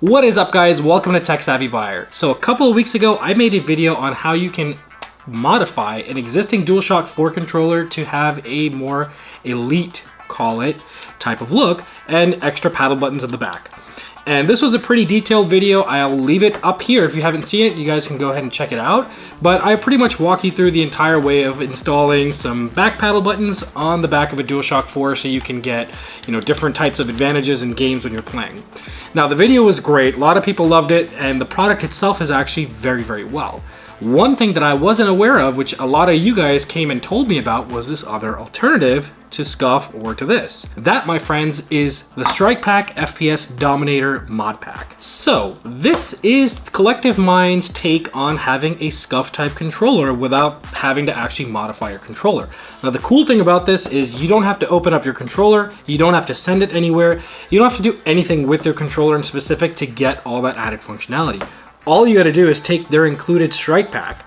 What is up, guys? Welcome to Tech Savvy Buyer. So a couple of weeks ago I made a video on how you can modify an existing DualShock 4 controller to have a more elite, call it, type of look and extra paddle buttons at the back. And this was a pretty detailed video. I'll leave it up here. If you haven't seen it, you guys can go ahead and check it out. But I pretty much walk you through the entire way of installing some back paddle buttons on the back of a DualShock 4 so you can get, different types of advantages in games when you're playing. Now, the video was great. A lot of people loved it, and the product itself is actually very, very well. One thing that I wasn't aware of, which a lot of you guys came and told me about, was this other alternative to Scuf or to this. That, my friends, is the Strikepack FPS Dominator mod pack. So this is Collective Mind's take on having a Scuf type controller without having to actually modify your controller. Now, the cool thing about this is you don't have to open up your controller, you don't have to send it anywhere, you don't have to do anything with your controller in specific to get all that added functionality. All you gotta do is take their included strike pack,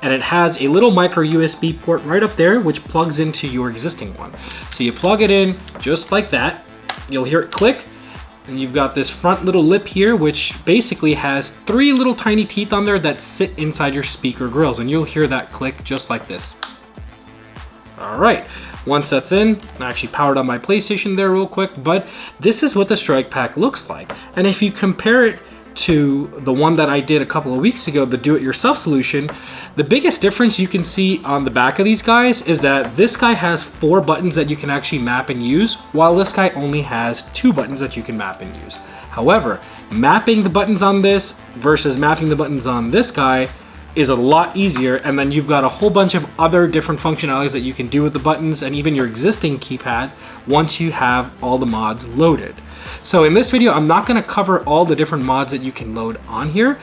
and it has a little micro USB port right up there which plugs into your existing one. So you plug it in just like that, you'll hear it click, and you've got this front little lip here which basically has 3 little tiny teeth on there that sit inside your speaker grills, and you'll hear that click just like this. Alright, once that's in, I actually powered on my PlayStation there real quick, but this is what the strike pack looks like. And if you compare it to the one that I did a couple of weeks ago, the do-it-yourself solution, the biggest difference you can see on the back of these guys is that this guy has 4 buttons that you can actually map and use, while this guy only has 2 buttons that you can map and use. However, mapping the buttons on this versus mapping the buttons on this guy is a lot easier, and then you've got a whole bunch of other different functionalities that you can do with the buttons and even your existing keypad once you have all the mods loaded. So in this video, I'm not going to cover all the different mods that you can load on here,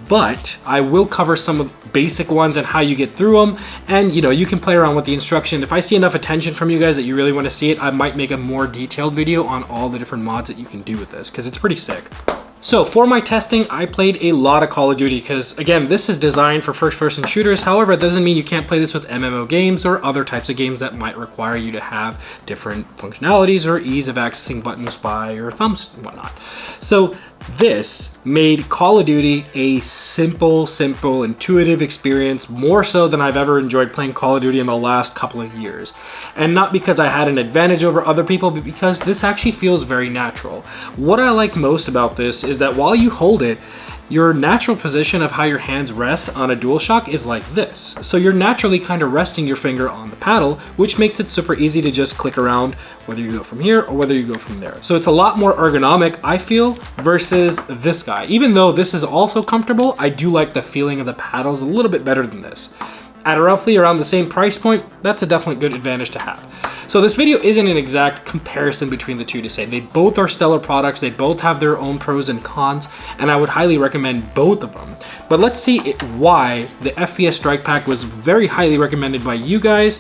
but I will cover some of the basic ones and how you get through them, and you can play around with the instruction. If I see enough attention from you guys that you really want to see it, I might make a more detailed video on all the different mods that you can do with this, because it's pretty sick. So for my testing, I played a lot of Call of Duty because, again, this is designed for first-person shooters. However, it doesn't mean you can't play this with MMO games or other types of games that might require you to have different functionalities or ease of accessing buttons by your thumbs and whatnot. So this made Call of Duty a simple, intuitive experience, more so than I've ever enjoyed playing Call of Duty in the last couple of years. And not because I had an advantage over other people, but because this actually feels very natural. What I like most about this is that while you hold it, your natural position of how your hands rest on a DualShock is like this. So you're naturally kind of resting your finger on the paddle, which makes it super easy to just click around, whether you go from here or whether you go from there. So it's a lot more ergonomic, I feel, versus this guy. Even though this is also comfortable, I do like the feeling of the paddles a little bit better than this. At roughly around the same price point, that's a definitely good advantage to have. So this video isn't an exact comparison between the two to say. They both are stellar products, they both have their own pros and cons, and I would highly recommend both of them. But let's see why the FPS Strikepack was very highly recommended by you guys,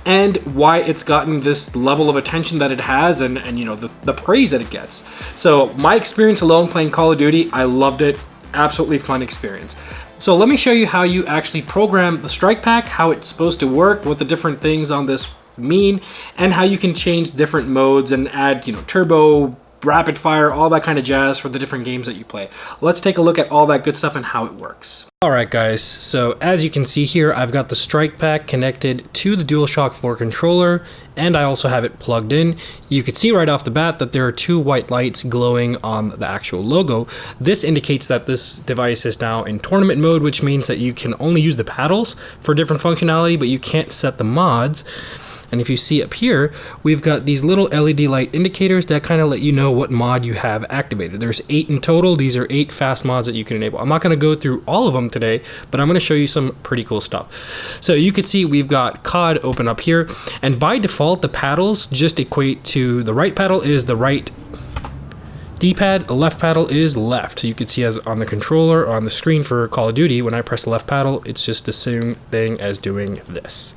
and why it's gotten this level of attention that it has, and the praise that it gets. So my experience alone playing Call of Duty, I loved it. Absolutely fun experience. So let me show you how you actually program the strike pack, how it's supposed to work, what the different things on this mean, and how you can change different modes and add, turbo, rapid fire, all that kind of jazz for the different games that you play. Let's take a look at all that good stuff and how it works. Alright guys, so as you can see here, I've got the strike pack connected to the DualShock 4 controller, and I also have it plugged in. You can see right off the bat that there are 2 white lights glowing on the actual logo. This indicates that this device is now in tournament mode, which means that you can only use the paddles for different functionality, but you can't set the mods. And if you see up here, we've got these little LED light indicators that kind of let you know what mod you have activated. There's 8 in total. These are 8 fast mods that you can enable. I'm not going to go through all of them today, but I'm going to show you some pretty cool stuff. So you can see we've got COD open up here, and by default, the paddles just equate to the right paddle is the right D-pad, the left paddle is left. So you can see as on the controller or on the screen for Call of Duty, when I press the left paddle, it's just the same thing as doing this.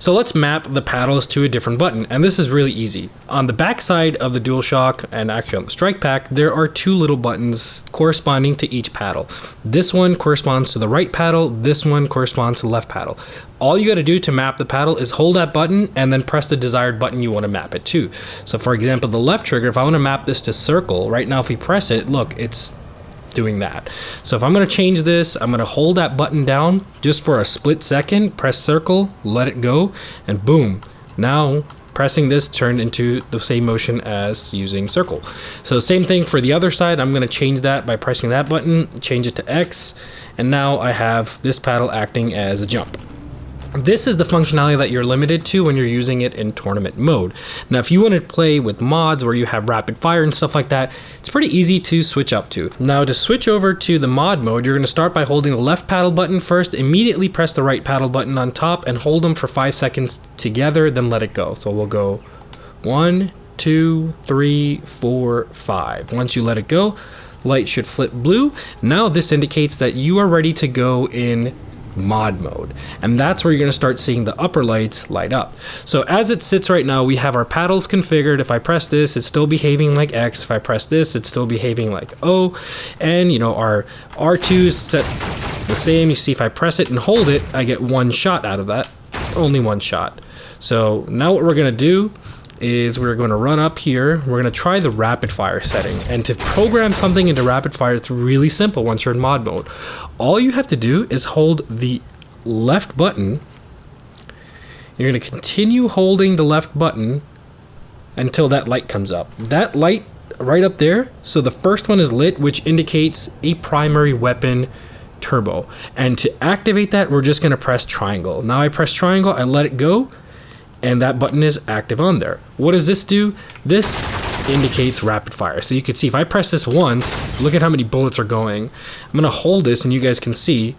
So let's map the paddles to a different button, and this is really easy. On the back side of the DualShock, and actually on the Strike Pack, there are two little buttons corresponding to each paddle. This one corresponds to the right paddle, this one corresponds to the left paddle. All you gotta do to map the paddle is hold that button and then press the desired button you wanna map it to. So for example, the left trigger, if I wanna map this to circle, right now if we press it, look, it's doing that. So if I'm going to change this, I'm going to hold that button down just for a split second, press circle, let it go, and boom. Now pressing this turned into the same motion as using circle. So same thing for the other side. I'm going to change that by pressing that button, change it to X, and now I have this paddle acting as a jump. This is the functionality that you're limited to when you're using it in tournament mode. Now, if you want to play with mods where you have rapid fire and stuff like that, it's pretty easy to switch up to. Now, to switch over to the mod mode, you're going to start by holding the left paddle button first, immediately press the right paddle button on top, and hold them for 5 seconds together, then let it go. So we'll go 1, 2, 3, 4, 5. Once you let it go, light should flip blue. Now this indicates that you are ready to go in mod mode, and that's where you're going to start seeing the upper lights light up. So as it sits right now, we have our paddles configured. If I press this, it's still behaving like X. If I press this, it's still behaving like O, and you know, our R2's set the same. You see, if I press it and hold it, I get one shot out of that, only one shot. So now what we're going to do is we're going to run up here. We're going to try the rapid fire setting, and to program something into rapid fire, it's really simple. Once you're in mod mode, all you have to do is hold the left button. You're going to continue holding the left button until that light comes up. That light right up there, so the first one is lit, which indicates a primary weapon turbo, and to activate that, we're just going to press triangle. Now I press triangle, I let it go, and that button is active on there. What does this do? This indicates rapid fire. So you can see if I press this once, look at how many bullets are going. I'm gonna hold this and you guys can see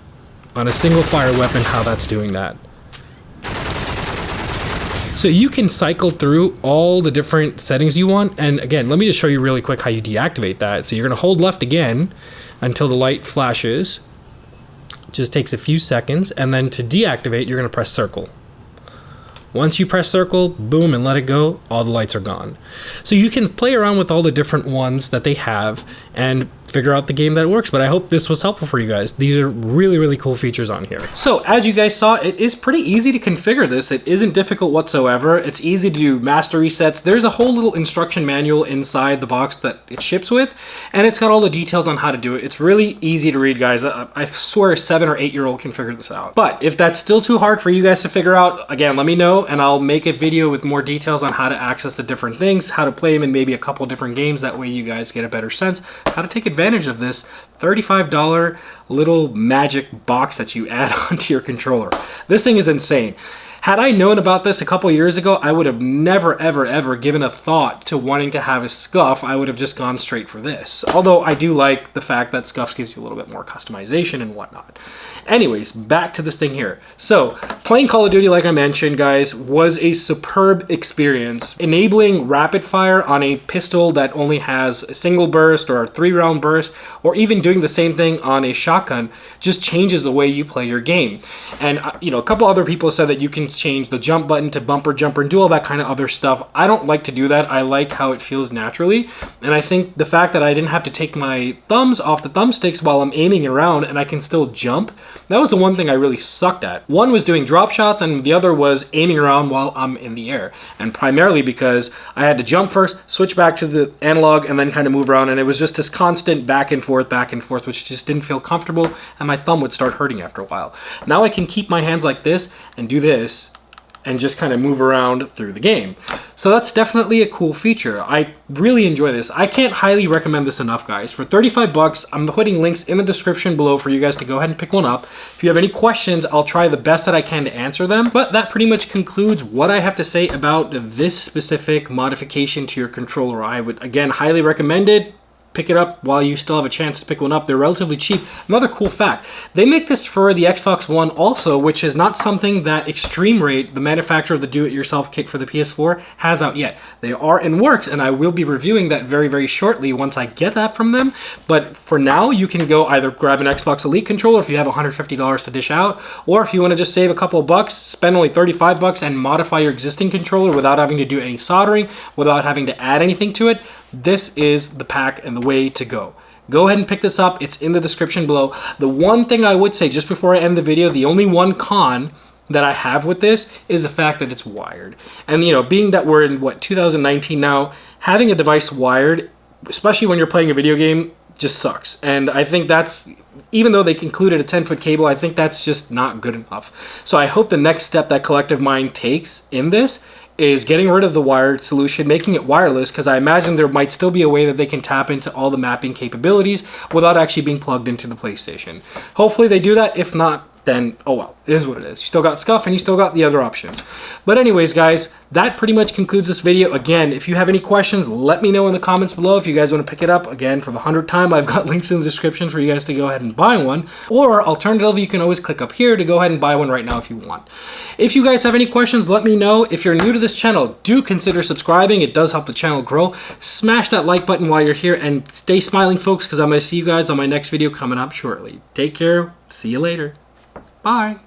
on a single fire weapon how that's doing that. So you can cycle through all the different settings you want. And again, let me just show you really quick how you deactivate that. So you're gonna hold left again until the light flashes. It just takes a few seconds. And then to deactivate, you're gonna press circle. Once you press circle, boom, and let it go, all the lights are gone. So you can play around with all the different ones that they have and figure out the game that works. But I hope this was helpful for you guys. These are really, really cool features on here. So as you guys saw, it is pretty easy to configure this. It isn't difficult whatsoever. It's easy to do master resets. There's a whole little instruction manual inside the box that it ships with, and it's got all the details on how to do it. It's really easy to read, guys. I swear a 7 or 8-year-old can figure this out. But if that's still too hard for you guys to figure out, again, let me know, and I'll make a video with more details on how to access the different things, how to play them in maybe a couple different games. That way you guys get a better sense how to take advantage of this $35 little magic box that you add onto your controller. This thing is insane. Had I known about this a couple years ago, I would have never, ever, ever given a thought to wanting to have a Scuf. I would have just gone straight for this. Although I do like the fact that Scuf gives you a little bit more customization and whatnot. Anyways, back to this thing here. So, playing Call of Duty, like I mentioned, guys, was a superb experience. Enabling rapid fire on a pistol that only has a single burst or a 3-round burst, or even doing the same thing on a shotgun, just changes the way you play your game. And, you know, a couple other people said that you can change the jump button to bumper jumper and do all that kind of other stuff. I don't like to do that. I like how it feels naturally. And I think the fact that I didn't have to take my thumbs off the thumbsticks while I'm aiming around and I can still jump, that was the one thing I really sucked at. One was doing drop shots and the other was aiming around while I'm in the air. And primarily because I had to jump first, switch back to the analog, and then kind of move around. And it was just this constant back and forth, which just didn't feel comfortable, and my thumb would start hurting after a while. Now I can keep my hands like this and do this and just kind of move around through the game. So that's definitely a cool feature. I really enjoy this. I can't highly recommend this enough, guys. For 35 bucks, I'm putting links in the description below for you guys to go ahead and pick one up. If you have any questions, I'll try the best that I can to answer them. But that pretty much concludes what I have to say about this specific modification to your controller. I would, again, highly recommend it. pick it up while you still have a chance to pick one up. They're relatively cheap. Another cool fact, they make this for the Xbox One also, which is not something that Extreme Rate, the manufacturer of the do-it-yourself kit for the PS4, has out yet. They are in works, and I will be reviewing that very, very shortly once I get that from them. But for now, you can go either grab an Xbox Elite controller if you have $150 to dish out, or if you want to just save a couple of bucks, spend only 35 bucks and modify your existing controller without having to do any soldering, without having to add anything to it. This is the pack and the way to go. Go ahead and pick this up. It's in the description below. The one thing I would say just before I end the video, the only one con that I have with this is the fact that it's wired. And you know, being that we're in 2019 now, having a device wired, especially when you're playing a video game, just sucks. And I think that's, even though they included a 10-foot cable, I think that's just not good enough. So I hope the next step that Collective Mind takes in this is getting rid of the wired solution, making it wireless, because I imagine there might still be a way that they can tap into all the mapping capabilities without actually being plugged into the PlayStation. Hopefully they do that. If not, then oh well, it is what it is. You still got Scuf and you still got the other options. But anyways, guys, that pretty much concludes this video. Again, if you have any questions, let me know in the comments below. If you guys want to pick it up, again, for the 100th time, I've got links in the description for you guys to go ahead and buy one. Or alternatively, you can always click up here to go ahead and buy one right now if you want. If you guys have any questions, let me know. If you're new to this channel, do consider subscribing. It does help the channel grow. Smash that like button while you're here, and stay smiling, folks, because I'm going to see you guys on my next video coming up shortly. Take care. See you later. Bye.